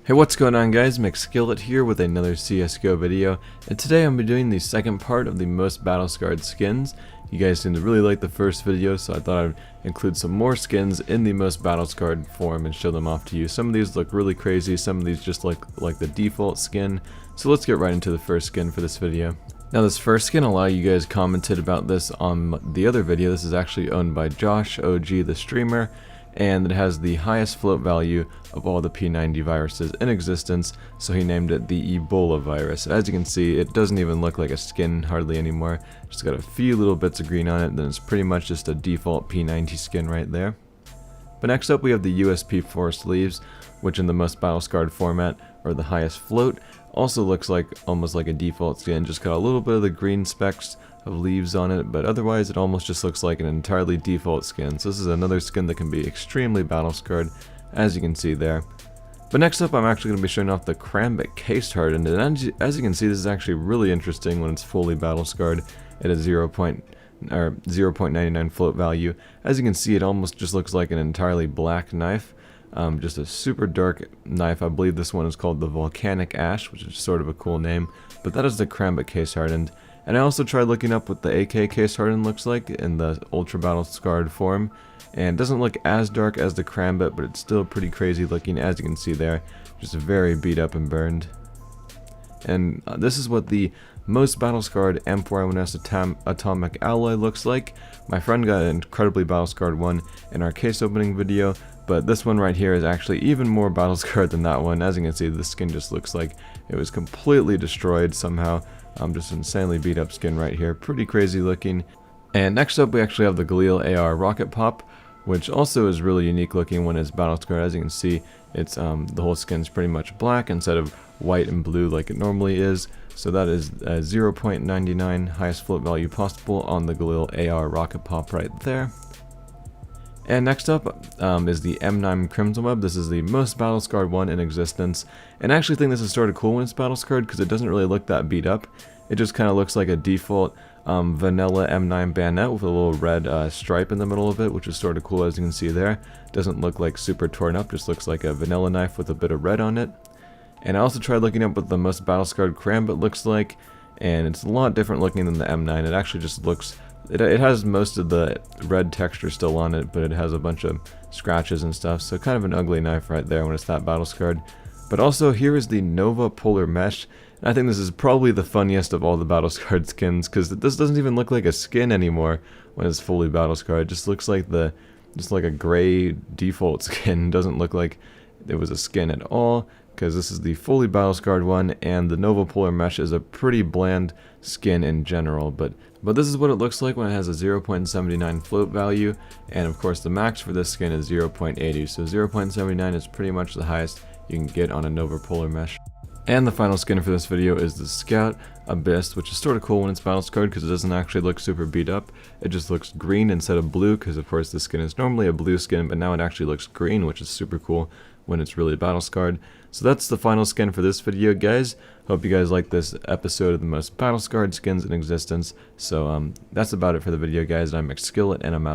Hey, what's going on guys, Mcskillet here with another CSGO video, and today I'm doing the second part of the most battle-scarred skins. You guys seem to really like the first video, so I thought I'd include some more skins in the most battle-scarred form and show them off to you. Some of these look really crazy, some of these just look like the default skin, so let's get right into the first skin for this video. Now this first skin, a lot of you guys commented about this on the other video. This is actually owned by Josh OG the streamer, and it has the highest float value of all the P90 viruses in existence, so he named it the Ebola Virus. As you can see, it doesn't even look like a skin hardly anymore. Just got a few little bits of green on it, then it's pretty much just a default P90 skin right there. But next up we have the USP Sleeves, which in the most battle-scarred format, or the highest float, also looks like almost like a default skin, just got a little bit of the green specks of leaves on it, but otherwise it almost just looks like an entirely default skin. So this is another skin that can be extremely battle-scarred, as you can see there. But next up I'm actually going to be showing off the CRanbit case hardened, and as you can see this is actually really interesting when it's fully battle-scarred at a 0.99 float value. As you can see, it almost just looks like an entirely black knife. Just a super dark knife. I believe this one is called the Volcanic Ash, which is sort of a cool name, but that is the CRanbit case hardened. And I also tried looking up what the AK case hardened looks like in the ultra battle scarred form, and it doesn't look as dark as the CRanbit, but it's still pretty crazy looking, as you can see there, just very beat up and burned. And this is what the most battle scarred M4A1S atomic alloy looks like. My friend got an incredibly battle scarred one in our case opening video, but this one right here is actually even more battle scarred than that one. As you can see, the skin just looks like it was completely destroyed somehow. Just insanely beat up skin right here, pretty crazy looking. And next up we actually have the Galil AR Rocket Pop, which also is really unique looking when it's battle scarred. As you can see, it's the whole skin's pretty much black instead of white and blue like it normally is. So that is 0.99 highest float value possible on the Galil AR Rocket Pop right there. And next up is the M9 Crimson Web. This is the most battle scarred one in existence, and I actually think this is sort of cool when it's battle scarred because it doesn't really look that beat up. It just kind of looks like a default vanilla M9 Bandnet with a little red stripe in the middle of it, which is sort of cool, as you can see there. Doesn't look like super torn up, just looks like a vanilla knife with a bit of red on it. And I also tried looking up what the most battle scarred CRanbit looks like, and it's a lot different looking than the M9. It actually just looks, it has most of the red texture still on it, but it has a bunch of scratches and stuff, so kind of an ugly knife right there when it's that battle scarred. But also here is the Nova Polar Mesh, and I think this is probably the funniest of all the battle scarred skins, because this doesn't even look like a skin anymore when it's fully battle scarred. It just looks like a gray default skin. It doesn't look like it was a skin at all, because this is the fully battle scarred one, and the Nova Polar Mesh is a pretty bland skin in general, but this is what it looks like when it has a 0.79 float value, and of course the max for this skin is 0.80, so 0.79 is pretty much the highest you can get on a Nova Polar Mesh. And the final skin for this video is the Scout Abyss, which is sort of cool when it's battle scarred because it doesn't actually look super beat up. It just looks green instead of blue, because of course the skin is normally a blue skin, but now it actually looks green, which is super cool when it's really battle scarred. So that's the final skin for this video, guys. Hope you guys like this episode of the most battle scarred skins in existence. So that's about it for the video, guys. I'm Mcskillet, and I'm out.